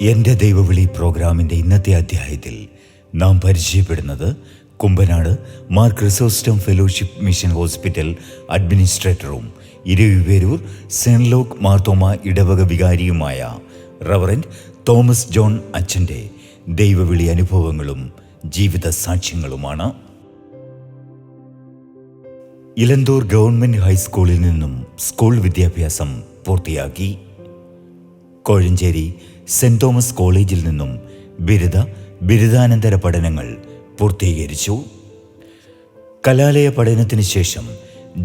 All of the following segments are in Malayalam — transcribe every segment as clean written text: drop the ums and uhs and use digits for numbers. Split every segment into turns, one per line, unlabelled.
എൻ്റെ ദൈവവിളി പ്രോഗ്രാമിൻ്റെ ഇന്നത്തെ അധ്യായത്തിൽ നാം പരിചയപ്പെടുന്നത് Kumbanad Mar Chrysostom fellowship mission hospital അഡ്മിനിസ്ട്രേറ്ററും ഇരുവിപേരൂർ സെന്റ് ലോക്ക് മാർത്തോമ ഇടവക വികാരിയുമായ റവറൻഡ് തോമസ് ജോൺ അച്ഛൻ്റെ ദൈവവിളി അനുഭവങ്ങളും ജീവിത സാക്ഷ്യങ്ങളുമാണ്. ഇലന്തൂർ ഗവൺമെൻറ് ഹൈസ്കൂളിൽ നിന്നും സ്കൂൾ വിദ്യാഭ്യാസം പൂർത്തിയാക്കി. കോഴഞ്ചേരി സെന്റ് തോമസ് കോളേജിൽ നിന്നും ബിരുദാനന്തര പഠനങ്ങൾ പൂർത്തീകരിച്ചു. കലാലയ പഠനത്തിന് ശേഷം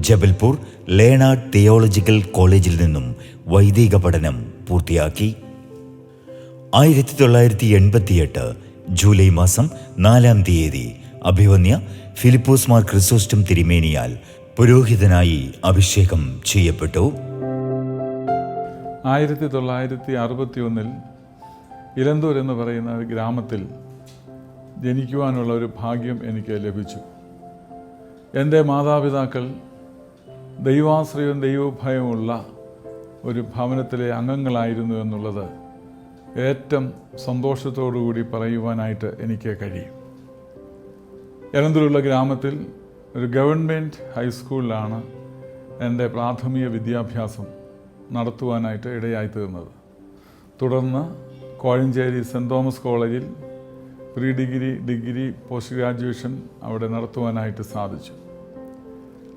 ജബൽപൂർ ലേണാർഡ് തിയോളജിക്കൽ കോളേജിൽ നിന്നും വൈദിക പഠനം പൂർത്തിയാക്കി. 1988 ജൂലൈ മാസം 4-ാം തീയതി അഭിവന്യ ഫിലിപ്പോസ് മാർ ക്രിസോസ്റ്റം തിരുമേനിയാൽ പുരോഹിതനായി അഭിഷേകം ചെയ്യപ്പെട്ടു.
1961 ഇലന്തൂർ എന്ന് പറയുന്ന ഒരു ഗ്രാമത്തിൽ ജനിക്കുവാനുള്ള ഒരു ഭാഗ്യം എനിക്ക് ലഭിച്ചു. എൻ്റെ മാതാപിതാക്കൾ ദൈവാശ്രയവും ദൈവഭയമുള്ള ഒരു ഭവനത്തിലെ അംഗങ്ങളായിരുന്നു എന്നുള്ളത് ഏറ്റവും സന്തോഷത്തോടുകൂടി പറയുവാനായിട്ട് എനിക്ക് കഴിയും. ഇലന്തൂരുള്ള ഗ്രാമത്തിൽ ഒരു ഗവൺമെൻറ് ഹൈസ്കൂളിലാണ് എൻ്റെ പ്രാഥമിക വിദ്യാഭ്യാസം നടത്തുവാനായിട്ട് ഇടയായിത്തീർന്നത്. തുടർന്ന് കോഴഞ്ചേരി സെൻറ്റ് തോമസ് കോളേജിൽ പ്രീ ഡിഗ്രി പോസ്റ്റ് ഗ്രാജുവേഷൻ അവിടെ നടത്തുവാനായിട്ട് സാധിച്ചു.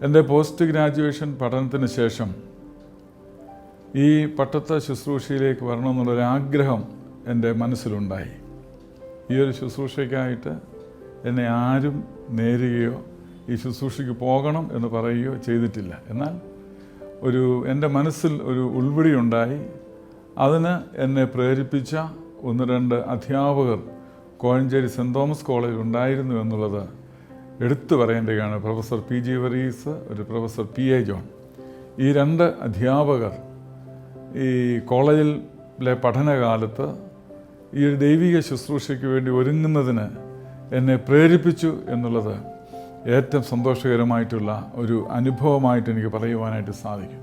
എൻ്റെ പോസ്റ്റ് ഗ്രാജുവേഷൻ പഠനത്തിന് ശേഷം ഈ പട്ടത്ത ശുശ്രൂഷയിലേക്ക് വരണമെന്നുള്ളൊരാഗ്രഹം എൻ്റെ മനസ്സിലുണ്ടായി. ഈ ഒരു ശുശ്രൂഷയ്ക്കായിട്ട് എന്നെ ആരും നേരുകയോ ഈ ശുശ്രൂഷയ്ക്ക് പോകണം എന്ന് പറയുകയോ ചെയ്തിട്ടില്ല. എന്നാൽ എൻ്റെ മനസ്സിൽ ഒരു ഉൾവിളി ഉണ്ടായി. അതിന് എന്നെ പ്രേരിപ്പിച്ച 1-2 അധ്യാപകർ കോഴഞ്ചേരി സെൻറ്റ് തോമസ് കോളേജിൽ ഉണ്ടായിരുന്നു എന്നുള്ളത് എടുത്തു പറയേണ്ടതാണ്. പ്രൊഫസർ PG വർഗീസ്, ഒരു പ്രൊഫസർ PA ജോൺ. ഈ 2 അധ്യാപകർ ഈ കോളേജിലെ പഠനകാലത്ത് ഈ ഒരു ദൈവിക ശുശ്രൂഷയ്ക്ക് വേണ്ടി ഒരുങ്ങുന്നതിന് എന്നെ പ്രേരിപ്പിച്ചു എന്നുള്ളത് ഏറ്റവും സന്തോഷകരമായിട്ടുള്ള ഒരു അനുഭവമായിട്ട് എനിക്ക് പറയുവാനായിട്ട് സാധിക്കും.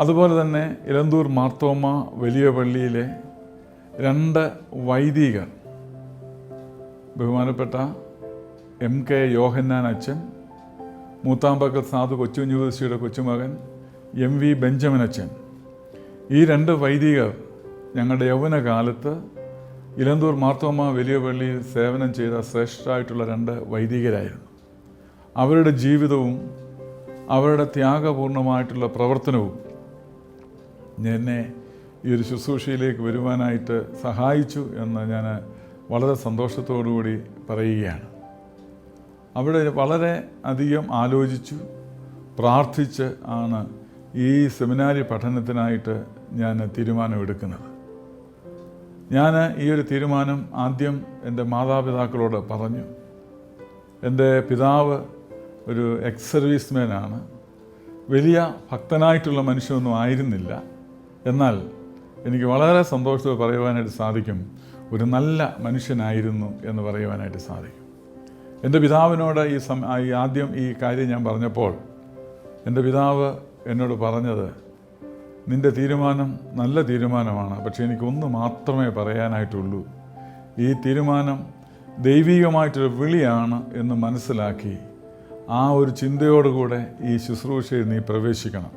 അതുപോലെ തന്നെ ഇലന്തൂർ മാർത്തോമ വലിയ പള്ളിയിലെ 2 വൈദികർ, ബഹുമാനപ്പെട്ട MK യോഹന്നാൻ അച്ഛൻ, മൂത്താമ്പക്കൽ സാധു കൊച്ചുകുഞ്ഞുപതിയുടെ കൊച്ചുമകൻ MV ബെഞ്ചമിൻ അച്ഛൻ, ഈ 2 വൈദികർ ഞങ്ങളുടെ യൗവനകാലത്ത് ഇലന്തൂർ മാർത്തോമ വലിയ പള്ളിയിൽ സേവനം ചെയ്ത ശ്രേഷ്ഠരായിട്ടുള്ള 2 വൈദികരായിരുന്നു. അവരുടെ ജീവിതവും അവരുടെ ത്യാഗപൂർണമായിട്ടുള്ള പ്രവർത്തനവും എന്നെ ഈ ഒരു ശുശ്രൂഷയിലേക്ക് വരുവാനായിട്ട് സഹായിച്ചു എന്ന് ഞാൻ വളരെ സന്തോഷത്തോടുകൂടി പറയുകയാണ്. അവിടെ വളരെ അധികം ആലോചിച്ചു പ്രാർത്ഥിച്ച് ആണ് ഈ സെമിനാരി പഠനത്തിനായിട്ട് ഞാൻ തീരുമാനമെടുക്കുന്നത്. ഞാൻ ഈ ഒരു തീരുമാനം ആദ്യം എൻ്റെ മാതാപിതാക്കളോട് പറഞ്ഞു. എൻ്റെ പിതാവ് ഒരു എക്സ് സർവീസ്മാനാണ്. വലിയ ഭക്തനായിട്ടുള്ള മനുഷ്യനൊന്നും ആയിരുന്നില്ല. എന്നാൽ എനിക്ക് വളരെ സന്തോഷത്തോടെ പറയുവാനായിട്ട് സാധിക്കും, ഒരു നല്ല മനുഷ്യനായിരുന്നു എന്ന് പറയുവാനായിട്ട് സാധിക്കും. എൻ്റെ പിതാവിനോട് ആദ്യം ഈ കാര്യം ഞാൻ പറഞ്ഞപ്പോൾ എൻ്റെ പിതാവ് എന്നോട് പറഞ്ഞത്, നിൻ്റെ തീരുമാനം നല്ല തീരുമാനമാണ്, പക്ഷേ എനിക്കൊന്ന് മാത്രമേ പറയാനായിട്ടുള്ളൂ. ഈ തീരുമാനം ദൈവികമായിട്ടൊരു വിളിയാണ് എന്ന് മനസ്സിലാക്കി ആ ഒരു ചിന്തയോടുകൂടെ ഈ ശുശ്രൂഷയിൽ നീ പ്രവേശിക്കണം.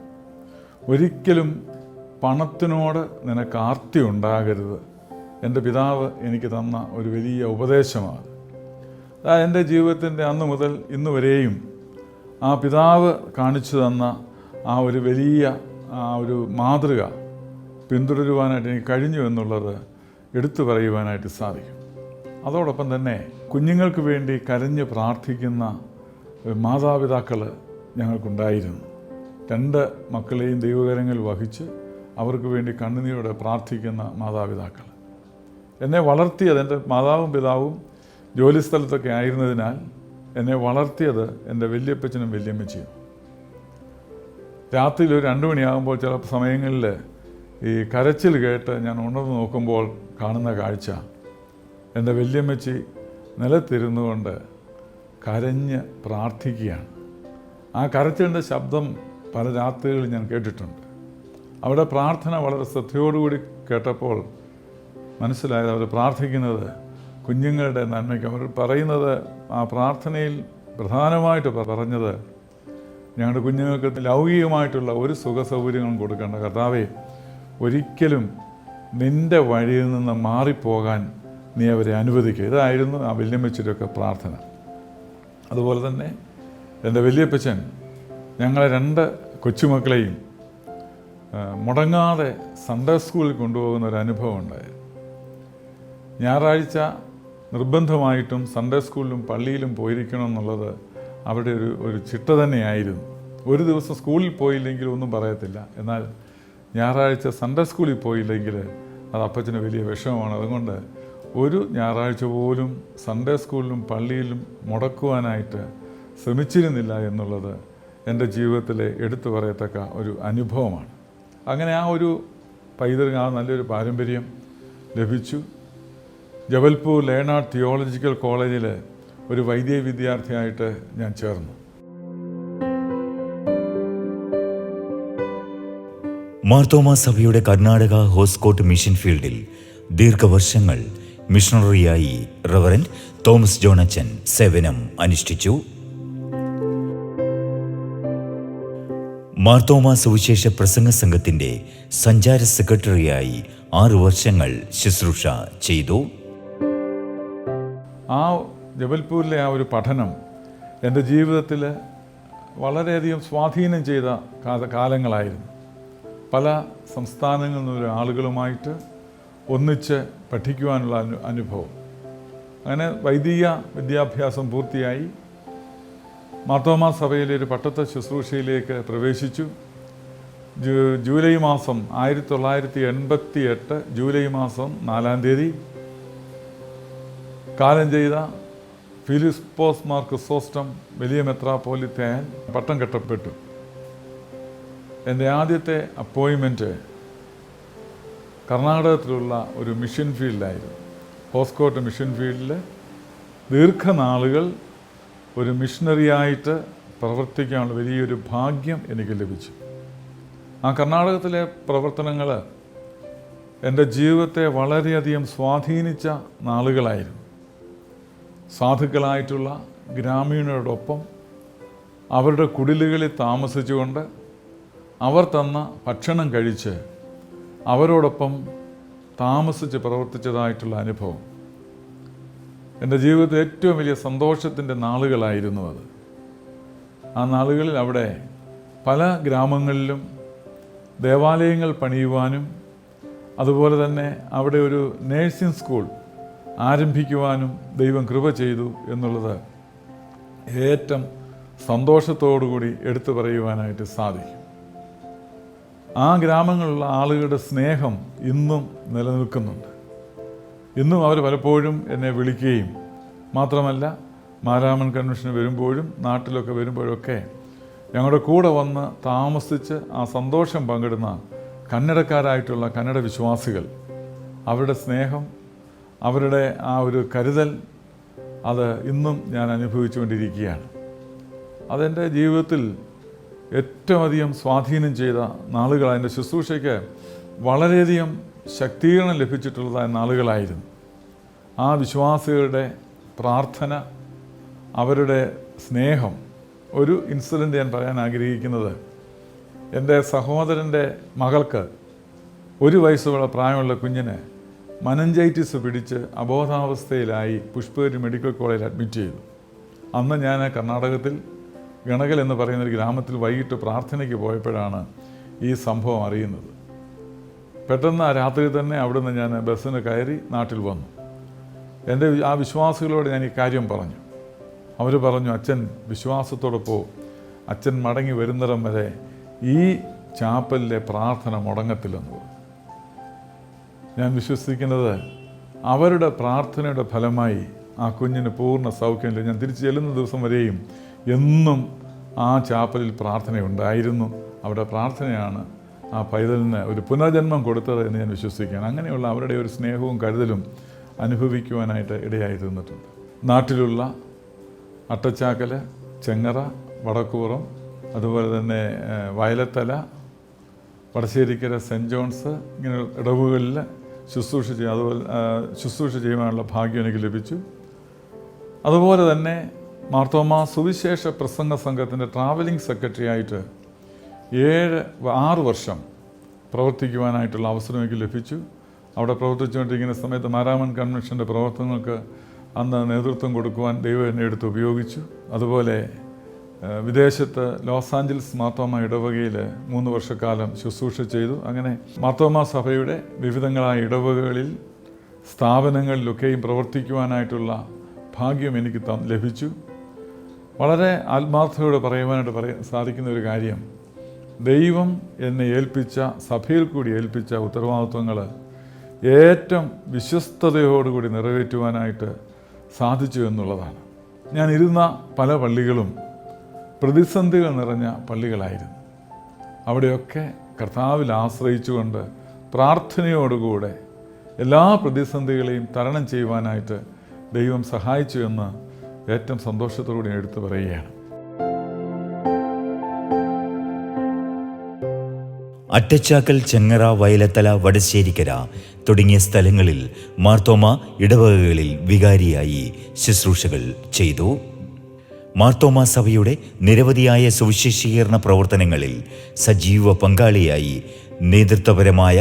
ഒരിക്കലും പണത്തിനോട് നിനക്ക് ആർത്തി ഉണ്ടാകരുത്. എൻ്റെ പിതാവ് എനിക്ക് തന്ന ഒരു വലിയ ഉപദേശമാണ്. എൻ്റെ ജീവിതത്തിൻ്റെ അന്ന് മുതൽ ഇന്ന് വരെയും ആ പിതാവ് കാണിച്ചു തന്ന ആ ഒരു വലിയ ഒരു മാതൃക പിന്തുടരുവാനായിട്ട് എനിക്ക് കഴിഞ്ഞു എന്നുള്ളത് എടുത്തു പറയുവാനായിട്ട് സാധിക്കും. അതോടൊപ്പം തന്നെ കുഞ്ഞുങ്ങൾക്ക് വേണ്ടി കരഞ്ഞ് പ്രാർത്ഥിക്കുന്ന മാതാപിതാക്കൾ ഞങ്ങൾക്കുണ്ടായിരുന്നു. 2 മക്കളെയും ദൈവകരങ്ങളിൽ വഹിച്ച് അവർക്ക് വേണ്ടി കണ്ണുനീരോടെ പ്രാർത്ഥിക്കുന്ന മാതാപിതാക്കൾ. എന്നെ വളർത്തിയത്, എൻ്റെ മാതാവും പിതാവും ജോലിസ്ഥലത്തൊക്കെ ആയിരുന്നതിനാൽ എന്നെ വളർത്തിയത് എൻ്റെ വല്യപ്പച്ചനും വല്യമ്മച്ചിയും. രാത്രിയിൽ ഒരു 2 മണിയാകുമ്പോൾ ചില സമയങ്ങളിൽ ഈ കരച്ചിൽ കേട്ട് ഞാൻ ഉണർന്ന് നോക്കുമ്പോൾ കാണുന്ന കാഴ്ച, എൻ്റെ വല്യമ്മച്ചി നിലത്തിരുന്നു കൊണ്ട് കരഞ്ഞ് പ്രാർത്ഥിക്കുകയാണ്. ആ കരച്ചിലിൻ്റെ ശബ്ദം പല രാത്രികളിൽ ഞാൻ കേട്ടിട്ടുണ്ട്. അവിടെ പ്രാർത്ഥന വളരെ ശ്രദ്ധയോടുകൂടി കേട്ടപ്പോൾ മനസ്സിലായത് അവർ പ്രാർത്ഥിക്കുന്നത് കുഞ്ഞുങ്ങളുടെ നന്മയ്ക്ക്. അവർ പറയുന്നത്, ആ പ്രാർത്ഥനയിൽ പ്രധാനമായിട്ട് പറഞ്ഞത്, ഞങ്ങളുടെ കുഞ്ഞുങ്ങൾക്ക് ലൗകികമായിട്ടുള്ള ഒരു സുഖ സൗകര്യങ്ങളും കൊടുക്കേണ്ട കർത്താവേ, ഒരിക്കലും നിൻ്റെ വഴിയിൽ നിന്ന് മാറിപ്പോകാൻ നീ അവരെ അനുവദിക്കുക. ഇതായിരുന്നു ആ വല്യമ്മച്ചിയുടെയൊക്കെ പ്രാർത്ഥന. അതുപോലെ തന്നെ എൻ്റെ വല്യപ്പച്ചൻ ഞങ്ങളെ 2 കൊച്ചുമക്കളെയും മുടങ്ങാതെ സൺഡേ സ്കൂളിൽ കൊണ്ടുപോകുന്ന ഒരു അനുഭവം ഉണ്ടായി. ഞായറാഴ്ച നിർബന്ധമായിട്ടും സൺഡേ സ്കൂളിലും പള്ളിയിലും പോയിരിക്കണം എന്നുള്ളത് അവിടെ ഒരു ചിട്ട തന്നെയായിരുന്നു. ഒരു ദിവസം സ്കൂളിൽ പോയില്ലെങ്കിൽ ഒന്നും പറയത്തില്ല, എന്നാൽ ഞായറാഴ്ച സൺഡേ സ്കൂളിൽ പോയില്ലെങ്കിൽ അത് അപ്പച്ചന് വലിയ വിഷമമാണ്. അതുകൊണ്ട് ഒരു ഞായറാഴ്ച പോലും സൺഡേ സ്കൂളിലും പള്ളിയിലും മുടക്കുവാനായിട്ട് ശ്രമിച്ചിരുന്നില്ല എന്നുള്ളത് എൻ്റെ ജീവിതത്തിലെ എടുത്തു പറയത്തക്ക ഒരു അനുഭവമാണ്. അങ്ങനെ ആ ഒരു പൈതൃകം, ആ നല്ലൊരു പാരമ്പര്യം ലഭിച്ചു. ജബൽപൂർ ലേണാർഡ് തിയോളജിക്കൽ കോളേജിൽ ഒരു വൈദ്യ വിദ്യാർത്ഥിയായിട്ട് ഞാൻ ചേർന്നു.
മാർത്തോമാ സഭയുടെ കർണാടക ഹോസ്കോട്ട് മിഷൻ ഫീൽഡിൽ ദീർഘവർഷങ്ങൾ മിഷണറിയായി റവറൻഡ് തോമസ് ജോൺ അച്ഛൻ സേവനം അനുഷ്ഠിച്ചു. മാർത്തോമാ സുവിശേഷ പ്രസംഗ സംഘത്തിൻ്റെ സഞ്ചാര സെക്രട്ടറിയായി 6 വർഷങ്ങൾ ശുശ്രൂഷ ചെയ്തു.
ആ ജബൽപൂരിലെ ആ ഒരു പഠനം എൻ്റെ ജീവിതത്തിൽ വളരെയധികം സ്വാധീനം ചെയ്ത കാലങ്ങളായിരുന്നു. പല സംസ്ഥാനങ്ങളിൽ നിന്നുള്ള ആളുകളുമായിട്ട് ഒന്നിച്ച് പഠിക്കുവാനുള്ള അനുഭവം. അങ്ങനെ വൈദിക വിദ്യാഭ്യാസം പൂർത്തിയായി മാർത്തോമാ സഭയിലെ ഒരു പട്ടത്ത ശുശ്രൂഷയിലേക്ക് പ്രവേശിച്ചു. ജൂലൈ മാസം 1988 ജൂലൈ മാസം 4-ാം തീയതി കാലം ചെയ്ത ഫിലിപ്പോസ് മാർ ക്രിസോസ്റ്റം വലിയ മെത്രാപ്പോലിത്തയാൻ പട്ടം കെട്ടപ്പെട്ടു. എൻ്റെ ആദ്യത്തെ അപ്പോയിൻമെൻറ്റ് കർണാടകത്തിലുള്ള ഒരു മിഷൻ ഫീൽഡിലായിരുന്നു. ഹോസ്കോട്ട് മിഷൻ ഫീൽഡിൽ ദീർഘനാളുകൾ ഒരു മിഷണറിയായിട്ട് പ്രവർത്തിക്കാനുള്ള വലിയൊരു ഭാഗ്യം എനിക്ക് ലഭിച്ചു. ആ കർണാടകത്തിലെ പ്രവർത്തനങ്ങൾ എൻ്റെ ജീവിതത്തെ വളരെയധികം സ്വാധീനിച്ച നാളുകളായിരുന്നു. സാധുക്കളായിട്ടുള്ള ഗ്രാമീണരോടൊപ്പം അവരുടെ കുടിലുകളിൽ താമസിച്ചുകൊണ്ട് അവർ തന്ന ഭക്ഷണം കഴിച്ച് അവരോടൊപ്പം താമസിച്ച് പ്രവർത്തിച്ചതായിട്ടുള്ള അനുഭവം എൻ്റെ ജീവിതത്തിൽ ഏറ്റവും വലിയ സന്തോഷത്തിൻ്റെ നാളുകളായിരുന്നു അത്. ആ നാളുകളിൽ അവിടെ പല ഗ്രാമങ്ങളിലും ദേവാലയങ്ങൾ പണിയുവാനും അതുപോലെ തന്നെ അവിടെ ഒരു നേഴ്സിംഗ് സ്കൂൾ ആരംഭിക്കുവാനും ദൈവം കൃപ ചെയ്തു എന്നുള്ളത് ഏറ്റവും സന്തോഷത്തോടുകൂടി എടുത്തു പറയുവാനായിട്ട് സാധിക്കും. ആ ഗ്രാമങ്ങളിലുള്ള ആളുകളുടെ സ്നേഹം ഇന്നും നിലനിൽക്കുന്നുണ്ട്. ഇന്നും അവർ പലപ്പോഴും എന്നെ വിളിക്കുകയും മാത്രമല്ല മാരാമൺ കൺവെൻഷന് വരുമ്പോഴും നാട്ടിലൊക്കെ വരുമ്പോഴൊക്കെ ഞങ്ങളുടെ കൂടെ വന്ന് താമസിച്ച് ആ സന്തോഷം പങ്കിടുന്ന കന്നഡക്കാരായിട്ടുള്ള കന്നഡ വിശ്വാസികൾ, അവരുടെ സ്നേഹം, അവരുടെ ആ ഒരു കരുതൽ, അത് ഇന്നും ഞാൻ അനുഭവിച്ചുകൊണ്ടിരിക്കുകയാണ്. അതെൻ്റെ ജീവിതത്തിൽ ഏറ്റവും അധികം സ്വാധീനം ചെയ്ത നാളുകൾ, എൻ്റെ ശുശ്രൂഷയ്ക്ക് വളരെയധികം ശക്തീകരണം ലഭിച്ചിട്ടുള്ളതായ നാളുകളായിരുന്നു. ആ വിശ്വാസികളുടെ പ്രാർത്ഥന, അവരുടെ സ്നേഹം. ഒരു ഇൻസിഡൻറ്റ് ഞാൻ പറയാൻ ആഗ്രഹിക്കുന്നത്, എൻ്റെ സഹോദരൻ്റെ മകൾക്ക് 1 വയസ്സുള്ള പ്രായമുള്ള കുഞ്ഞിന് മനഞ്ചൈറ്റിസ് പിടിച്ച് അബോധാവസ്ഥയിലായി പുഷ്പഗിരി മെഡിക്കൽ കോളേജിൽ അഡ്മിറ്റ് ചെയ്തു. അന്ന് ഞാൻ കർണാടകത്തിൽ ഗണകൽ എന്ന് പറയുന്നൊരു ഗ്രാമത്തിൽ വൈകിട്ട് പ്രാർത്ഥനയ്ക്ക് പോയപ്പോഴാണ് ഈ സംഭവം അറിയുന്നത്. പെട്ടെന്ന് ആ രാത്രി തന്നെ അവിടുന്ന് ഞാൻ ബസ്സിന് കയറി നാട്ടിൽ വന്നു. എൻ്റെ ആ വിശ്വാസികളോട് ഞാൻ ഈ കാര്യം പറഞ്ഞു. അവർ പറഞ്ഞു, അച്ഛൻ വിശ്വാസത്തോടെ പോ, അച്ഛൻ മടങ്ങി വരുന്നിടം വരെ ഈ ചാപ്പലിലെ പ്രാർത്ഥന മുടങ്ങത്തില്ലെന്ന് പറഞ്ഞു. ഞാൻ വിശ്വസിക്കുന്നത് അവരുടെ പ്രാർത്ഥനയുടെ ഫലമായി ആ കുഞ്ഞിന് പൂർണ്ണ സൗഖ്യമില്ല. ഞാൻ തിരിച്ചു ചെല്ലുന്ന ദിവസം വരെയും എന്നും ആ ചാപ്പലിൽ പ്രാർത്ഥനയുണ്ടായിരുന്നു. അവിടെ പ്രാർത്ഥനയാണ് ആ പൈതലിന് ഒരു പുനർജന്മം കൊടുത്തത് എന്ന് ഞാൻ വിശ്വസിക്കുകയാണ്. അങ്ങനെയുള്ള അവരുടെ ഒരു സ്നേഹവും കരുതലും അനുഭവിക്കുവാനായിട്ട് ഇടയായി തീർന്നിട്ടുണ്ട്. നാട്ടിലുള്ള അട്ടച്ചാക്കൽ, ചെങ്ങറ, വടക്കൂറം, അതുപോലെ തന്നെ വയലത്തല, വടശ്ശേരിക്കര, സെൻറ്റ് ജോൺസ്, ഇങ്ങനെ ഇടവുകളിൽ ശുശ്രൂഷ ചെയ്യുവാനുള്ള ഭാഗ്യം എനിക്ക് ലഭിച്ചു. അതുപോലെ തന്നെ മാർത്തോമാ സുവിശേഷ പ്രസംഗ സംഘത്തിൻ്റെ ട്രാവലിംഗ് സെക്രട്ടറി ആയിട്ട് 6 വർഷം പ്രവർത്തിക്കുവാനായിട്ടുള്ള അവസരം എനിക്ക് ലഭിച്ചു. അവിടെ പ്രവർത്തിച്ചുകൊണ്ടിരിക്കുന്ന സമയത്ത് മാരാമൺ കൺവെൻഷൻ്റെ പ്രവർത്തനങ്ങൾക്ക് അന്ന് നേതൃത്വം കൊടുക്കുവാൻ ദൈവം എന്നെ എടുത്ത് ഉപയോഗിച്ചു. അതുപോലെ വിദേശത്ത് ലോസ് ആഞ്ചൽസ് മാർത്തോമാ ഇടവകയിൽ 3 വർഷക്കാലം ശുശ്രൂഷ ചെയ്തു. അങ്ങനെ മാർത്തോമാ സഭയുടെ വിവിധങ്ങളായ ഇടവകകളിൽ സ്ഥാപനങ്ങളിലൊക്കെയും പ്രവർത്തിക്കുവാനായിട്ടുള്ള ഭാഗ്യം എനിക്ക് ലഭിച്ചു. വളരെ ആത്മാർത്ഥതയോടെ പറയുവാനായിട്ട് സാധിക്കുന്ന ഒരു കാര്യം, ദൈവം എന്നെ ഏൽപ്പിച്ച, സഭയിൽ കൂടി ഏൽപ്പിച്ച ഉത്തരവാദിത്വങ്ങൾ ഏറ്റവും വിശ്വസ്തയോടുകൂടി നിറവേറ്റുവാനായിട്ട് സാധിച്ചു എന്നുള്ളതാണ്. ഞാൻ ഇരുന്ന പല പള്ളികളും പ്രതിസന്ധികൾ നിറഞ്ഞ പള്ളികളായിരുന്നു. അവിടെയൊക്കെ കർത്താവിൽ ആശ്രയിച്ചുകൊണ്ട് പ്രാർത്ഥനയോടുകൂടെ എല്ലാ പ്രതിസന്ധികളെയും തരണം ചെയ്യുവാനായിട്ട് ദൈവം സഹായിച്ചു എന്ന് ഏറ്റവും സന്തോഷത്തോടുകൂടി എടുത്തു പറയുകയാണ്.
അട്ടച്ചാക്കൽ, ചെങ്ങറ, വയലത്തല, വടശ്ശേരിക്കര തുടങ്ങിയ സ്ഥലങ്ങളിൽ മാർത്തോമാ ഇടവകകളിൽ വികാരിയായി ശുശ്രൂഷകൾ ചെയ്തു. മാർത്തോമാ സഭയുടെ നിരവധിയായ സുവിശേഷീകരണ പ്രവർത്തനങ്ങളിൽ സജീവ പങ്കാളിയായി നേതൃത്വപരമായ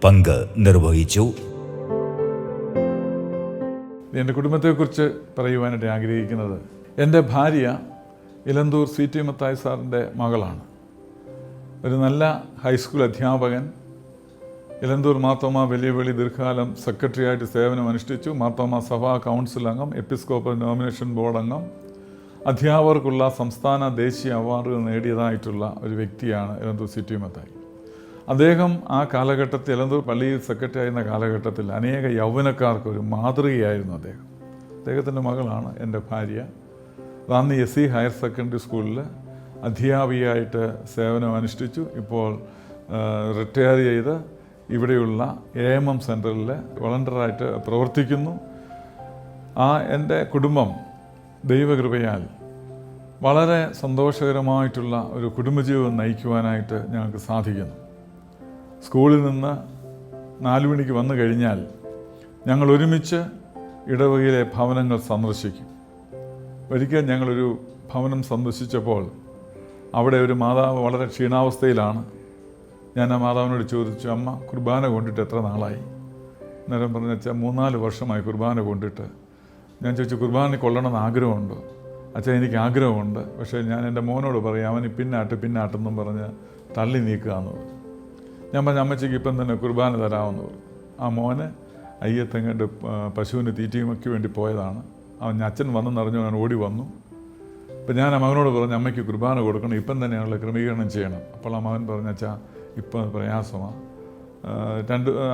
പങ്ക് നിർവഹിച്ചു.
എൻ്റെ കുടുംബത്തെക്കുറിച്ച് പറയുവാനായിട്ട് ആഗ്രഹിക്കുന്നത്, എൻ്റെ ഭാര്യ ഇലന്തൂർ CT മത്തായി സാറിൻ്റെ മകളാണ്. ഒരു നല്ല ഹൈസ്കൂൾ അധ്യാപകൻ. ഇലന്തൂർ മാർത്തോമാ വലിയ വെളി ദീർഘകാലം സെക്രട്ടറി ആയിട്ട് സേവനം അനുഷ്ഠിച്ചു. മാർത്തോമാ സഭാ കൗൺസിൽ അംഗം, എപ്പിസ്കോപ്പൽ നോമിനേഷൻ ബോർഡ് അംഗം, അധ്യാപകർക്കുള്ള സംസ്ഥാന ദേശീയ അവാർഡുകൾ നേടിയതായിട്ടുള്ള ഒരു വ്യക്തിയാണ് ഇലന്തൂർ CT മത്തായി. അദ്ദേഹം ആ കാലഘട്ടത്തിൽ, ഇലന്തൂർ പള്ളിയിൽ സെക്രട്ടറി ആയിരുന്ന കാലഘട്ടത്തിൽ അനേക യൗവനക്കാർക്ക് ഒരു മാതൃകയായിരുന്നു അദ്ദേഹം. അദ്ദേഹത്തിൻ്റെ മകളാണ് എൻ്റെ ഭാര്യ. റാന്നി SC ഹയർ സെക്കൻഡറി സ്കൂളിൽ അധ്യാപികയായിട്ട് സേവനം അനുഷ്ഠിച്ചു. ഇപ്പോൾ റിട്ടയർ ചെയ്ത് ഇവിടെയുള്ള AMM സെൻറ്ററിൽ വളണ്ടറായിട്ട് പ്രവർത്തിക്കുന്നു. എൻ്റെ കുടുംബം ദൈവകൃപയാൽ വളരെ സന്തോഷകരമായിട്ടുള്ള ഒരു കുടുംബജീവിതം നയിക്കുവാനായിട്ട് ഞങ്ങൾക്ക് സാധിക്കുന്നു. സ്കൂളിൽ നിന്ന് 4 മണിക്ക് വന്നു കഴിഞ്ഞാൽ ഞങ്ങൾ ഒരുമിച്ച് ഇടവകയിലെ ഭവനങ്ങൾ സന്ദർശിക്കും. ഒരിക്കൽ ഞങ്ങളൊരു ഭവനം സന്ദർശിച്ചപ്പോൾ അവിടെ ഒരു മാതാവ് വളരെ ക്ഷീണാവസ്ഥയിലാണ്. ഞാൻ ആ മാതാവിനോട് ചോദിച്ചു, അമ്മ കുർബാന കൊണ്ടിട്ട് എത്ര നാളായി? അന്നേരം പറഞ്ഞു, അച്ഛാ 3-4 വർഷമായി കുർബാന കൊണ്ടിട്ട്. ഞാൻ ചോദിച്ചു, കുർബാന കൊള്ളണമെന്ന് ആഗ്രഹമുണ്ടോ? അച്ഛാ എനിക്ക് ആഗ്രഹമുണ്ട്, പക്ഷേ ഞാൻ എൻ്റെ മോനോട് പറയും, അവന് പിന്നാട്ടെന്നും പറഞ്ഞ് തള്ളി നീക്കുകയെന്ന് പറഞ്ഞു. ഞാൻ പറഞ്ഞു, അമ്മച്ചിക്ക് ഇപ്പം തന്നെ കുർബാന തരാമെന്ന് പറഞ്ഞു. ആ മോന് അയ്യത്തെങ്ങണ്ട് പശുവിന് തീറ്റയുമൊക്കെ വേണ്ടി പോയതാണ്. അച്ഛൻ വന്നെന്നറിഞ്ഞു ഞാൻ ഓടി വന്നു. അപ്പം ഞാൻ ആ മകനോട് പറഞ്ഞു, അമ്മയ്ക്ക് കുർബാന കൊടുക്കണം, ഇപ്പം തന്നെയാണല്ലോ ക്രമീകരണം ചെയ്യണം. അപ്പോൾ ആ മകൻ പറഞ്ഞു, അച്ഛാ ഇപ്പം പ്രയാസമാണ്,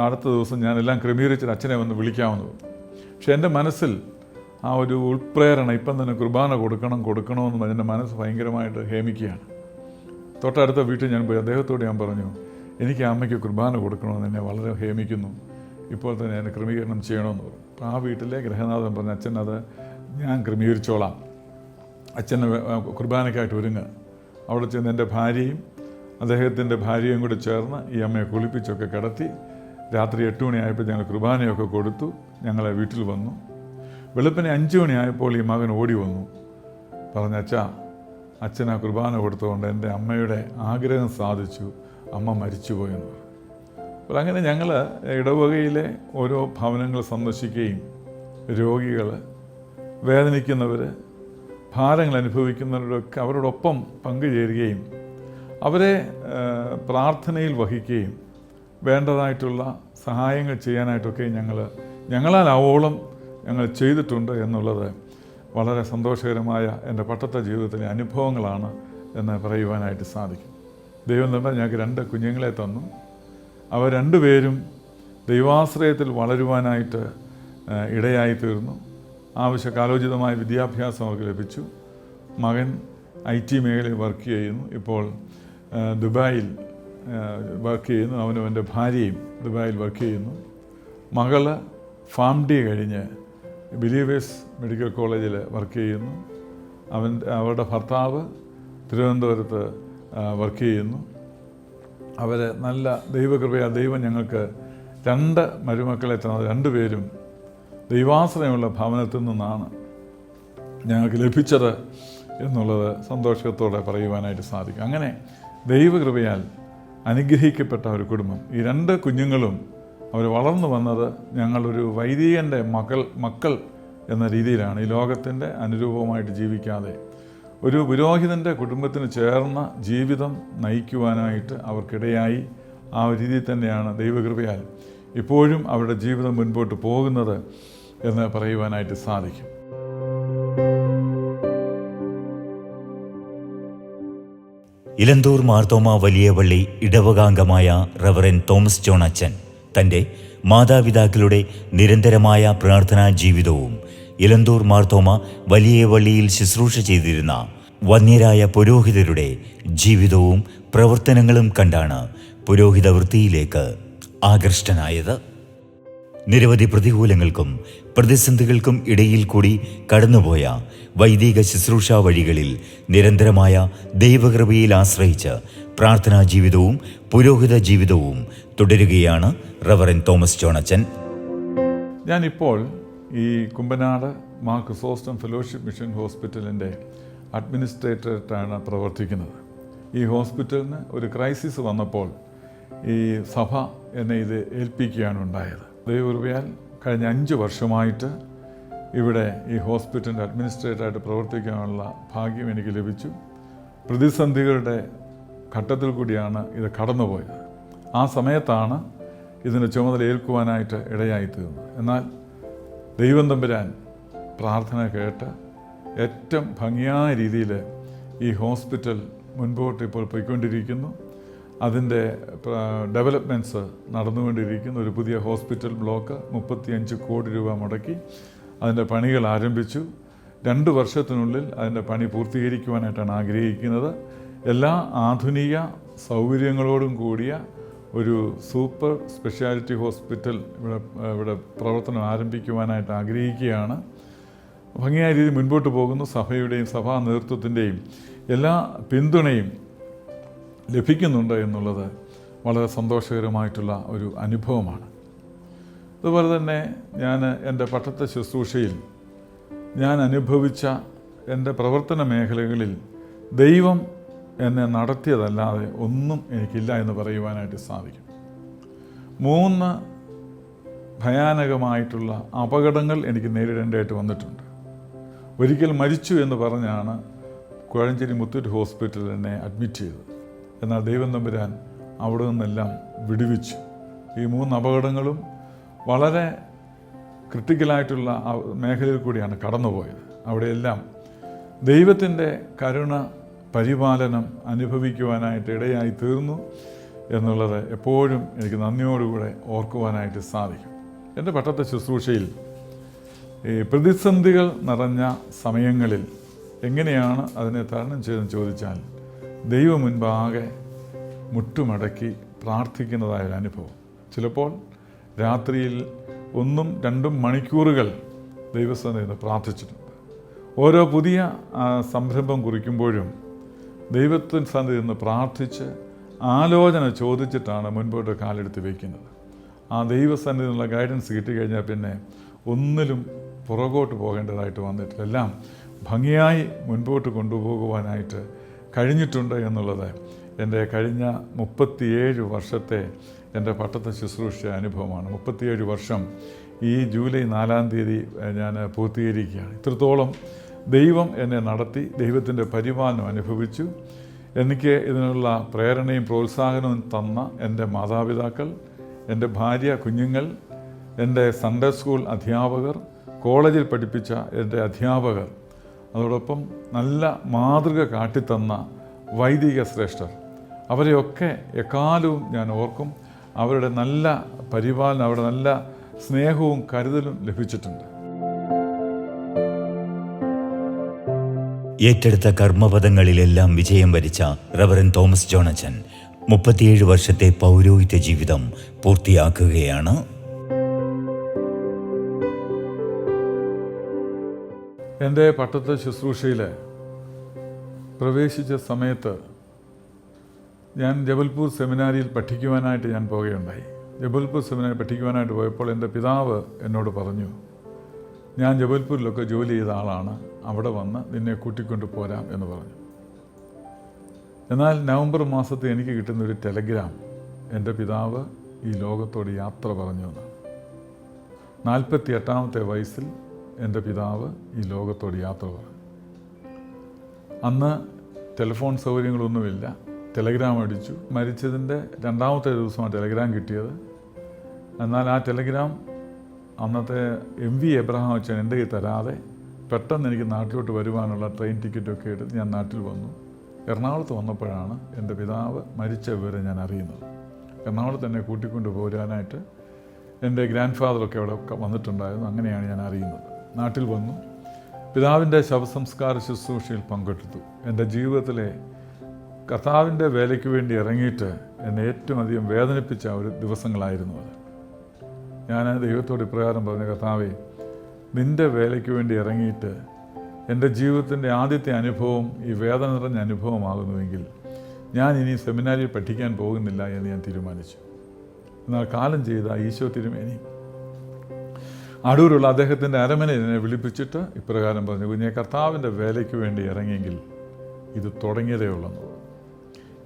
അടുത്ത ദിവസം ഞാനെല്ലാം ക്രമീകരിച്ചിട്ട് അച്ഛനെ വന്ന് വിളിക്കാമെന്ന് പറഞ്ഞു. പക്ഷേ എൻ്റെ മനസ്സിൽ ആ ഒരു ഉൾപ്രേരണ, ഇപ്പം തന്നെ കുർബാന കൊടുക്കണമെന്ന് എൻ്റെ മനസ്സ് ഭയങ്കരമായിട്ട് ഹേമിക്കുകയാണ്. തൊട്ടടുത്ത വീട്ടിൽ ഞാൻ പോയി അദ്ദേഹത്തോട് ഞാൻ പറഞ്ഞു, എനിക്ക് അമ്മയ്ക്ക് കുർബാന കൊടുക്കണമെന്ന് എന്നെ വളരെ ഹേമിക്കുന്നു, ഇപ്പോൾ തന്നെ എന്നെ ക്രമീകരണം ചെയ്യണമെന്ന് പറഞ്ഞു. അപ്പോൾ ആ വീട്ടിലെ ഗൃഹനാഥൻ പറഞ്ഞു, അച്ഛൻ അത് ഞാൻ ക്രമീകരിച്ചോളാം, അച്ഛനെ കുർബാനയ്ക്കായിട്ട് ഒരുങ്ങുക. അവിടെ ചെന്ന് എൻ്റെ ഭാര്യയും അദ്ദേഹത്തിൻ്റെ ഭാര്യയും കൂടി ചേർന്ന് ഈ അമ്മയെ കുളിപ്പിച്ചൊക്കെ കിടത്തി രാത്രി 8 മണിയായപ്പോൾ ഞങ്ങൾ കുർബാനയൊക്കെ കൊടുത്തു. ഞങ്ങളെ വീട്ടിൽ വന്നു. വെളുപ്പിനെ 5 മണിയായപ്പോൾ ഈ മകൻ ഓടി വന്നു, പറഞ്ഞു, അച്ഛൻ ആ കുർബാന കൊടുത്തുകൊണ്ട് എൻ്റെ അമ്മയുടെ ആഗ്രഹം സാധിച്ചു, അമ്മ മരിച്ചുപോയെന്ന് പറഞ്ഞു. അപ്പോൾ അങ്ങനെ ഞങ്ങൾ ഇടവകയിലെ ഓരോ ഭവനങ്ങൾ സന്ദർശിക്കുകയും രോഗികൾ, വേദനിക്കുന്നവർ, ഭാരങ്ങൾ അനുഭവിക്കുന്നവരൊക്കെ അവരോടൊപ്പം പങ്കുചേരുകയും അവരെ പ്രാർത്ഥനയിൽ വഹിക്കുകയും വേണ്ടതായിട്ടുള്ള സഹായങ്ങൾ ചെയ്യാനായിട്ടൊക്കെ ഞങ്ങളാലാവോളം ഞങ്ങൾ ചെയ്തിട്ടുണ്ട് എന്നുള്ളത് വളരെ സന്തോഷകരമായ എൻ്റെ പട്ടത്ത ജീവിതത്തിലെ അനുഭവങ്ങളാണ് എന്ന് പറയുവാനായിട്ട് സാധിക്കും. ദൈവം തന്നെ ഞങ്ങൾക്ക് 2 കുഞ്ഞുങ്ങളെ തന്നു. അവർ 2 പേരും ദൈവാശ്രയത്തിൽ വളരുവാനായിട്ട് ഇടയായിത്തീർന്നു. കാലോചിതമായ വിദ്യാഭ്യാസം അവർക്ക് ലഭിച്ചു. മകൻ IT മേഖലയിൽ വർക്ക് ചെയ്യുന്നു, ഇപ്പോൾ ദുബായിൽ വർക്ക് ചെയ്യുന്നു. അവനും എൻ്റെ ഭാര്യയും ദുബായിൽ വർക്ക് ചെയ്യുന്നു. മകള് FAMD കഴിഞ്ഞ് ബിലീവേഴ്സ് മെഡിക്കൽ കോളേജിൽ വർക്ക് ചെയ്യുന്നു. അവരുടെ ഭർത്താവ് തിരുവനന്തപുരത്ത് വർക്ക് ചെയ്യുന്നു. അവർ നല്ല ദൈവകൃപയാൽ ദൈവം ഞങ്ങൾക്ക് 2 മരുമക്കളെ തന്നത് 2 പേരും ദൈവാശ്രയമുള്ള ഭവനത്തിൽ നിന്നാണ് ഞങ്ങൾക്ക് ലഭിച്ചത് എന്നുള്ളത് സന്തോഷത്തോടെ പറയുവാനായിട്ട് സാധിക്കും. അങ്ങനെ ദൈവകൃപയാൽ അനുഗ്രഹിക്കപ്പെട്ട ഒരു കുടുംബം. ഈ 2 കുഞ്ഞുങ്ങളും അവർ വളർന്നു വന്നത് ഞങ്ങളൊരു വൈദികൻ്റെ മക്കൾ എന്ന രീതിയിലാണ്. ഈ ലോകത്തിൻ്റെ അനുരൂപമായിട്ട് ജീവിക്കാതെ ഒരു പുരോഹിതൻ്റെ കുടുംബത്തിന് ചേർന്ന ജീവിതം നയിക്കുവാനായിട്ട് അവർക്കിടയായി. ആ ഒരു രീതിയിൽ തന്നെയാണ് ദൈവകൃപയാൽ ഇപ്പോഴും അവരുടെ ജീവിതം മുൻപോട്ട് പോകുന്നത് എന്ന് പറയുവാനായിട്ട് സാധിക്കും.
ഇലന്തൂർ മാർത്തോമ വലിയ പള്ളി ഇടവകാംഗമായ റവറൻ തോമസ് ജോൺ അച്ഛൻ തൻ്റെ മാതാപിതാക്കളുടെ നിരന്തരമായ പ്രാർത്ഥനാ ജീവിതവും ഇലന്തൂർ മാർത്തോമ വലിയ പള്ളിയിൽ ശുശ്രൂഷ ചെയ്തിരുന്ന വന്യരായ പുരോഹിതരുടെ ജീവിതവും പ്രവർത്തനങ്ങളും കണ്ടാണ് പുരോഹിത വൃത്തിയിലേക്ക് ആകൃഷ്ടനായത്. നിരവധി പ്രതികൂലങ്ങൾക്കും പ്രതിസന്ധികൾക്കും ഇടയിൽ കൂടി കടന്നുപോയ വൈദിക ശുശ്രൂഷ വഴികളിൽ നിരന്തരമായ ദൈവകൃപയിൽ ആശ്രയിച്ച് പ്രാർത്ഥനാ ജീവിതവും പുരോഹിത ജീവിതവും തുടരുകയാണ് റവറൻ തോമസ് ജോൺ അച്ഛൻ.
ഞാനിപ്പോൾ ഈ കുമ്പനാട് മാർ ക്രിസോസ്റ്റം ഫെലോഷിപ്പ് മിഷൻ ഹോസ്പിറ്റലിൻ്റെ അഡ്മിനിസ്ട്രേറ്ററായിട്ടാണ് പ്രവർത്തിക്കുന്നത്. ഈ ഹോസ്പിറ്റലിന് ഒരു ക്രൈസിസ് വന്നപ്പോൾ ഈ സഭ എന്നെ ഇത് ഏൽപ്പിക്കുകയാണ് ഉണ്ടായത്. ദൈവകൃപയാൽ കഴിഞ്ഞ 5 വർഷമായിട്ട് ഇവിടെ ഈ ഹോസ്പിറ്റലിൻ്റെ അഡ്മിനിസ്ട്രേറ്ററായിട്ട് പ്രവർത്തിക്കാനുള്ള ഭാഗ്യം എനിക്ക് ലഭിച്ചു. പ്രതിസന്ധികളുടെ ഘട്ടത്തിൽ കൂടിയാണ് ഇത് കടന്നുപോയത്. ആ സമയത്താണ് ഇതിൻ്റെ ചുമതല ഏൽക്കുവാനായിട്ട് ഇടയായിത്തീർന്നത്. എന്നാൽ ദൈവം തമ്പുരാൻ പ്രാർത്ഥന കേട്ട് ഏറ്റവും ഭംഗിയായ രീതിയിൽ ഈ ഹോസ്പിറ്റൽ മുൻപോട്ട് ഇപ്പോൾ പോയിക്കൊണ്ടിരിക്കുന്നു. അതിൻ്റെ ഡെവലപ്മെൻറ്റ്സ് നടന്നുകൊണ്ടിരിക്കുന്നു. ഒരു പുതിയ ഹോസ്പിറ്റൽ ബ്ലോക്ക് 35 കോടി രൂപ മുടക്കി അതിൻ്റെ പണികൾ ആരംഭിച്ചു. 2 വർഷത്തിനുള്ളിൽ അതിൻ്റെ പണി പൂർത്തീകരിക്കുവാനായിട്ടാണ് ആഗ്രഹിക്കുന്നത്. എല്ലാ ആധുനിക സൗകര്യങ്ങളോടും കൂടിയ ഒരു സൂപ്പർ സ്പെഷ്യാലിറ്റി ഹോസ്പിറ്റൽ ഇവിടെ പ്രവർത്തനം ആരംഭിക്കുവാനായിട്ട് ആഗ്രഹിക്കുകയാണ്. ഭംഗിയായ രീതിയിൽ മുൻപോട്ട് പോകുന്നു. സഭയുടെയും സഭാ നേതൃത്വത്തിൻ്റെയും എല്ലാ പിന്തുണയും ലഭിക്കുന്നുണ്ട് എന്നുള്ളത് വളരെ സന്തോഷകരമായിട്ടുള്ള ഒരു അനുഭവമാണ്. അതുപോലെ തന്നെ ഞാൻ എൻ്റെ പട്ടത്തെ ശുശ്രൂഷയിൽ ഞാൻ അനുഭവിച്ച എൻ്റെ പ്രവർത്തന മേഖലകളിൽ ദൈവം എന്നെ നടത്തിയതല്ലാതെ ഒന്നും എനിക്കില്ല എന്ന് പറയുവാനായിട്ട് സാധിക്കും. 3 ഭയാനകമായിട്ടുള്ള അപകടങ്ങൾ എനിക്ക് നേരിടേണ്ടതായിട്ട് വന്നിട്ടുണ്ട്. ഒരിക്കൽ മരിച്ചു എന്ന് പറഞ്ഞാണ് കോഴഞ്ചേരി മുത്തൂറ്റ് ഹോസ്പിറ്റലിൽ എന്നെ അഡ്മിറ്റ് ചെയ്തത്. എന്നാൽ ദൈവം തമ്പുരാൻ അവിടെ നിന്നെല്ലാം വിടുവിച്ചു. ഈ 3 അപകടങ്ങളും വളരെ ക്രിട്ടിക്കലായിട്ടുള്ള മേഖലയിൽ കൂടിയാണ് കടന്നുപോയത്. അവിടെയെല്ലാം ദൈവത്തിൻ്റെ കരുണ പരിപാലനം അനുഭവിക്കുവാനായിട്ട് ഇടയായി തീർന്നു എന്നുള്ളത് എപ്പോഴും എനിക്ക് നന്ദിയോടുകൂടെ ഓർക്കുവാനായിട്ട് സാധിക്കും. എൻ്റെ പട്ടത്തെ ശുശ്രൂഷയിൽ ഈ പ്രതിസന്ധികൾ നിറഞ്ഞ സമയങ്ങളിൽ എങ്ങനെയാണ് അതിനെ തരണം ചെയ്തെന്ന് ചോദിച്ചാൽ ദൈവം മുൻപാകെ മുട്ടുമടക്കി പ്രാർത്ഥിക്കുന്നതായൊരു അനുഭവം. ചിലപ്പോൾ രാത്രിയിൽ 1-2 മണിക്കൂറുകൾ ദൈവസന്നിധിയിൽ നിന്ന് പ്രാർത്ഥിച്ചിട്ടുണ്ട്. ഓരോ പുതിയ സംരംഭം കുറിക്കുമ്പോഴും ദൈവത്തിൻ്റെ സന്നിധിയിൽ നിന്ന് പ്രാർത്ഥിച്ച് ആലോചന ചോദിച്ചിട്ടാണ് മുൻപോട്ട് കാലെടുത്ത് വയ്ക്കുന്നത്. ആ ദൈവസന്നിധിയിൽ നിന്നുള്ള ഗൈഡൻസ് കിട്ടിക്കഴിഞ്ഞാൽ പിന്നെ ഒന്നിലും പുറകോട്ട് പോകേണ്ടതായിട്ട് വന്നിട്ടില്ല. എല്ലാം ഭംഗിയായി മുൻപോട്ട് കൊണ്ടുപോകുവാനായിട്ട് കഴിഞ്ഞിട്ടുണ്ട് എന്നുള്ളത് എൻ്റെ കഴിഞ്ഞ 37 വർഷത്തെ എൻ്റെ പട്ടത്തെ ശുശ്രൂഷ അനുഭവമാണ്. 37 വർഷം ഈ ജൂലൈ 4-ാം തീയതി ഞാൻ പൂർത്തീകരിക്കുകയാണ്. ഇത്രത്തോളം ദൈവം എന്നെ നടത്തി, ദൈവത്തിൻ്റെ പരിപാലനം അനുഭവിച്ചു. എനിക്ക് ഇതിനുള്ള പ്രേരണയും പ്രോത്സാഹനവും തന്ന എൻ്റെ മാതാപിതാക്കൾ, എൻ്റെ ഭാര്യ, കുഞ്ഞുങ്ങൾ, എൻ്റെ സൺഡേ സ്കൂൾ അധ്യാപകർ, കോളേജിൽ പഠിപ്പിച്ച എൻ്റെ അധ്യാപകർ, അതോടൊപ്പം നല്ല മാതൃക കാട്ടിത്തന്ന വൈദിക ശ്രേഷ്ഠർ, അവരെയൊക്കെ എക്കാലവും ഞാൻ ഓർക്കും. അവരുടെ നല്ല പരിപാലനം, അവരുടെ നല്ല സ്നേഹവും കരുതലും ലഭിച്ചിട്ടുണ്ട്.
ഏറ്റെടുത്ത കർമ്മപദങ്ങളിലെല്ലാം വിജയം വരിച്ച റവറൻ തോമസ് ജോൺ അച്ഛൻ 37 വർഷത്തെ പൗരോഹിത്യ ജീവിതം പൂർത്തിയാക്കുകയാണ്.
എൻ്റെ പട്ടത്തെ ശുശ്രൂഷയിൽ പ്രവേശിച്ച സമയത്ത് ഞാൻ ജബൽപൂർ സെമിനാരിയിൽ പഠിക്കുവാനായിട്ട് ഞാൻ പോവുകയുണ്ടായി. ജബൽപൂർ സെമിനാരി പഠിക്കുവാനായിട്ട് പോയപ്പോൾ എൻ്റെ പിതാവ് എന്നോട് പറഞ്ഞു, ഞാൻ ജബൽപൂരിലൊക്കെ ജോലി ചെയ്ത ആളാണ്, അവിടെ വന്ന് നിന്നെ കൂട്ടിക്കൊണ്ട് പോരാം എന്ന് പറഞ്ഞു. എന്നാൽ നവംബർ മാസത്തിൽ എനിക്ക് കിട്ടുന്ന ഒരു ടെലഗ്രാം, എൻ്റെ പിതാവ് ഈ ലോകത്തോട് യാത്ര പറഞ്ഞു എന്നാണ്. 48-ാമത്തെ വയസ്സിൽ എൻ്റെ പിതാവ് ഈ ലോകത്തോട് യാത്ര പറഞ്ഞു. അന്ന് ടെലിഫോൺ സൗകര്യങ്ങളൊന്നുമില്ല. ടെലഗ്രാം അടിച്ചു. മരിച്ചതിൻ്റെ 2ാമത്തെ ദിവസമാണ് ടെലഗ്രാം കിട്ടിയത്. എന്നാൽ ആ ടെലഗ്രാം അന്നത്തെ MV എബ്രഹാം അച്ഛൻ എൻ്റെ കയ്യിൽ തരാതെ പെട്ടെന്ന് എനിക്ക് നാട്ടിലോട്ട് വരുവാനുള്ള ട്രെയിൻ ടിക്കറ്റൊക്കെ എടുത്ത് ഞാൻ നാട്ടിൽ വന്നു. എറണാകുളത്ത് വന്നപ്പോഴാണ് എൻ്റെ പിതാവ് മരിച്ച വിവരം ഞാൻ അറിയുന്നത്. എറണാകുളത്ത് എന്നെ കൂട്ടിക്കൊണ്ട് പോരാനായിട്ട് എൻ്റെ ഗ്രാൻഡ് ഫാദറൊക്കെ അവിടെ വന്നിട്ടുണ്ടായിരുന്നു. അങ്ങനെയാണ് ഞാൻ അറിയുന്നത്. നാട്ടിൽ വന്നു, പിതാവിൻ്റെ ശവസംസ്കാര ശുശ്രൂഷയിൽ പങ്കെടുത്തു. എൻ്റെ ജീവിതത്തിലെ കർത്താവിൻ്റെ വേലയ്ക്ക് വേണ്ടി ഇറങ്ങിയിട്ട് എന്നെ ഏറ്റവും അധികം വേദനിപ്പിച്ച ഒരു ദിവസങ്ങളായിരുന്നു അത്. ഞാൻ ദൈവത്തോട് ഇപ്രകാരം പറഞ്ഞു, കർത്താവേ, നിൻ്റെ വേലയ്ക്ക് വേണ്ടി ഇറങ്ങിയിട്ട് എൻ്റെ ജീവിതത്തിൻ്റെ ആദ്യത്തെ അനുഭവം ഈ വേദന നിറഞ്ഞ അനുഭവമാകുന്നുവെങ്കിൽ ഞാൻ ഇനി സെമിനാരിയിൽ പഠിക്കാൻ പോകുന്നില്ല എന്ന് ഞാൻ തീരുമാനിച്ചു. എന്നാൽ കാലം ചെയ്ത ഈശോ തിരുമേനി അടൂരുള്ള അദ്ദേഹത്തിൻ്റെ അരമനയിൽ എന്നെ വിളിപ്പിച്ചിട്ട് ഇപ്രകാരം പറഞ്ഞു, കുഞ്ഞെ, കർത്താവിൻ്റെ വേലയ്ക്ക് വേണ്ടി ഇറങ്ങിയെങ്കിൽ ഇത് തുടങ്ങിയതേ ഉള്ളെന്ന്.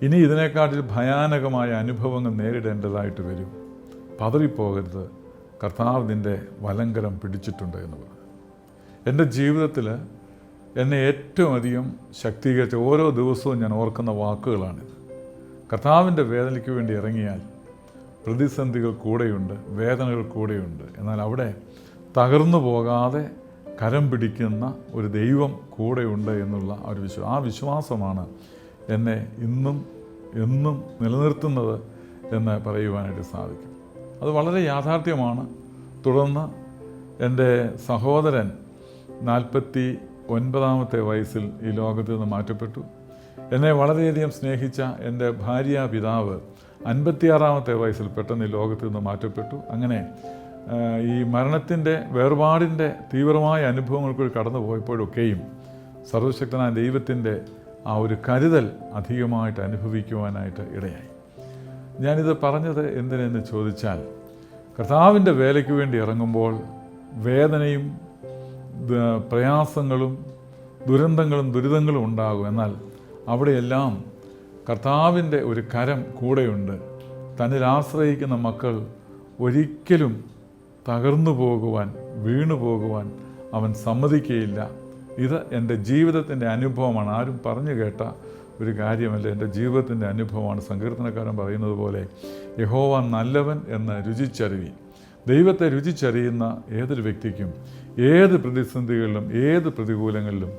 ഇനി ഇതിനെക്കാട്ടിൽ ഭയാനകമായ അനുഭവങ്ങൾ നേരിടേണ്ടതായിട്ട് വരും. പതറിപ്പോകരുത്, കർത്താവ് നിൻ്റെ വലങ്കരം പിടിച്ചിട്ടുണ്ട് എന്ന് പറഞ്ഞു. എൻ്റെ ജീവിതത്തിൽ എന്നെ ഏറ്റവും അധികം ശക്തീകരിച്ച ഓരോ ദിവസവും ഞാൻ ഓർക്കുന്ന വാക്കുകളാണിത്. കർത്താവിൻ്റെ വേദനയ്ക്ക് വേണ്ടി ഇറങ്ങിയാൽ പ്രതിസന്ധികൾ കൂടെയുണ്ട്, വേദനകൾ കൂടെയുണ്ട്. എന്നാൽ അവിടെ തകർന്നു പോകാതെ കരം പിടിക്കുന്ന ഒരു ദൈവം കൂടെയുണ്ട് എന്നുള്ള ആ വിശ്വാസമാണ് എന്നെ ഇന്നും എന്നും നിലനിർത്തുന്നത് എന്ന് പറയുവാനായിട്ട് സാധിക്കും. അത് വളരെ യാഥാർത്ഥ്യമാണ്. തുടർന്ന് എൻ്റെ സഹോദരൻ 49-ാമത്തെ വയസ്സിൽ ഈ ലോകത്ത് നിന്ന് മാറ്റപ്പെട്ടു. എന്നെ വളരെയധികം സ്നേഹിച്ച എൻ്റെ പിതാവ് 56-ാമത്തെ വയസ്സിൽ പെട്ടെന്ന് ഈ ലോകത്ത് നിന്ന് മാറ്റപ്പെട്ടു. അങ്ങനെ ഈ മരണത്തിൻ്റെ വേർപാടിൻ്റെ തീവ്രമായ അനുഭവങ്ങൾക്കൂടി കടന്നു പോയപ്പോഴൊക്കെയും സർവശക്തനായ ദൈവത്തിൻ്റെ ആ ഒരു കരുതൽ അധികമായിട്ട് അനുഭവിക്കുവാനായിട്ട് ഇടയായി. ഞാനിത് പറഞ്ഞത് എന്തിനെന്ന് ചോദിച്ചാൽ, കർത്താവിൻ്റെ വേലയ്ക്ക് വേണ്ടി ഇറങ്ങുമ്പോൾ വേദനയും പ്രയാസങ്ങളും ദുരന്തങ്ങളും ദുരിതങ്ങളും ഉണ്ടാകും. എന്നാൽ അവിടെയെല്ലാം കർത്താവിൻ്റെ ഒരു കരം കൂടെയുണ്ട്. തന്നിൽ ആശ്രയിക്കുന്ന മക്കൾ ഒരിക്കലും തകർന്നു പോകുവാൻ, വീണു പോകുവാൻ അവൻ സമ്മതിക്കുകയില്ല. ഇത് എൻ്റെ ജീവിതത്തിൻ്റെ അനുഭവമാണ്. ആരും പറഞ്ഞു കേട്ട ഒരു കാര്യമല്ല, എൻ്റെ ജീവിതത്തിൻ്റെ അനുഭവമാണ്. സങ്കീർത്തനക്കാരൻ പറയുന്നത് പോലെ, യഹോവ നല്ലവൻ എന്ന് രുചിച്ചറിവി. ദൈവത്തെ രുചിച്ചറിയുന്ന ഏതൊരു വ്യക്തിക്കും ഏത് പ്രതിസന്ധികളിലും ഏത് പ്രതികൂലങ്ങളിലും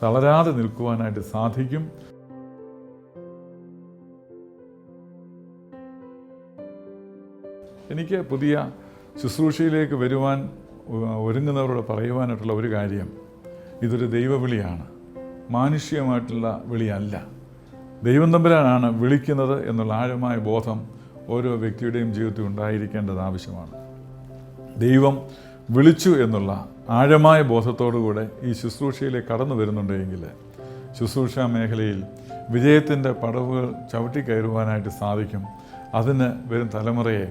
തളരാതെ നിൽക്കുവാനായിട്ട് സാധിക്കും. എനിക്ക് പുതിയ ശുശ്രൂഷയിലേക്ക് വരുവാൻ ഒരുങ്ങുന്നവരോട് പറയുവാനായിട്ടുള്ള ഒരു കാര്യം, ഇതൊരു ദൈവവിളിയാണ്, മാനുഷികമായിട്ടുള്ള വിളിയല്ല. ദൈവം തമ്പുരാനാണ് വിളിക്കുന്നത് എന്നുള്ള ആഴമായ ബോധം ഓരോ വ്യക്തിയുടെയും ജീവിതത്തിൽ ഉണ്ടായിരിക്കേണ്ടത് ആവശ്യമാണ്. ദൈവം വിളിച്ചു എന്നുള്ള ആഴമായ ബോധത്തോടുകൂടെ ഈ ശുശ്രൂഷയിലേക്ക് കടന്നു വരുന്നുണ്ടെങ്കിൽ ശുശ്രൂഷാ മേഖലയിൽ വിജയത്തിൻ്റെ പടവുകൾ ചവിട്ടിക്കയറുവാനായിട്ട് സാധിക്കും. അതിന് വരും തലമുറയെ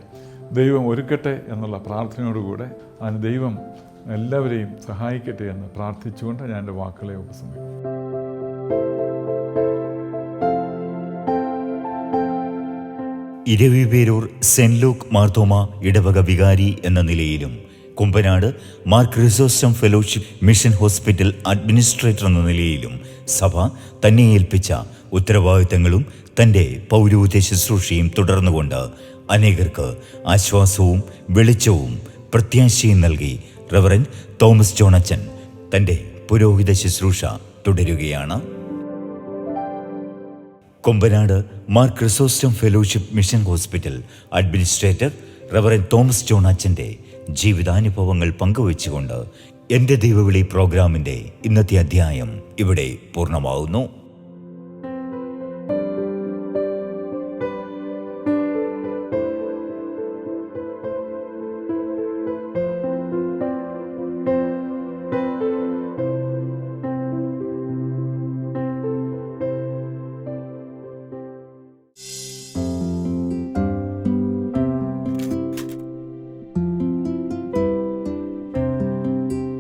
ദൈവം ഒരുക്കട്ടെ എന്നുള്ള പ്രാർത്ഥനയോടുകൂടെ അതിന് ദൈവം എല്ലാവരെയും സഹായിക്കട്ടെ എന്ന് പ്രാർത്ഥിച്ചുകൊണ്ട് ഞാൻ എൻ്റെ വാക്കുകളെ ഉപസംഹരിക്കും.
ഇരവിപേരൂർ സെന്റ് ലൂക്ക് മാർത്തോമ ഇടവക വികാരി എന്ന നിലയിലും Kumbanad Mar Chrysostom fellowship mission hospital administrator എന്ന നിലയിലും സഭ തന്നെ ഏൽപ്പിച്ച ഉത്തരവാദിത്തങ്ങളും തൻ്റെ പൗരോഹിത്യ ശുശ്രൂഷയും തുടർന്നുകൊണ്ട് അനേകർക്ക് ആശ്വാസവും വെളിച്ചവും പ്രത്യാശയും നൽകി റവറൻ തോമസ് ജോണച്ചൻ തൻ്റെ പുരോഹിത ശുശ്രൂഷ തുടരുകയാണ്. Kumbanad Mar Chrysostom fellowship mission hospital administrator reverend Thomas ജോണച്ചൻ്റെ ജീവിതാനുഭവങ്ങൾ പങ്കുവച്ചുകൊണ്ട് എൻ്റെ ദൈവവിളി പ്രോഗ്രാമിൻ്റെ ഇന്നത്തെ അധ്യായം ഇവിടെ പൂർണ്ണമാവുന്നു.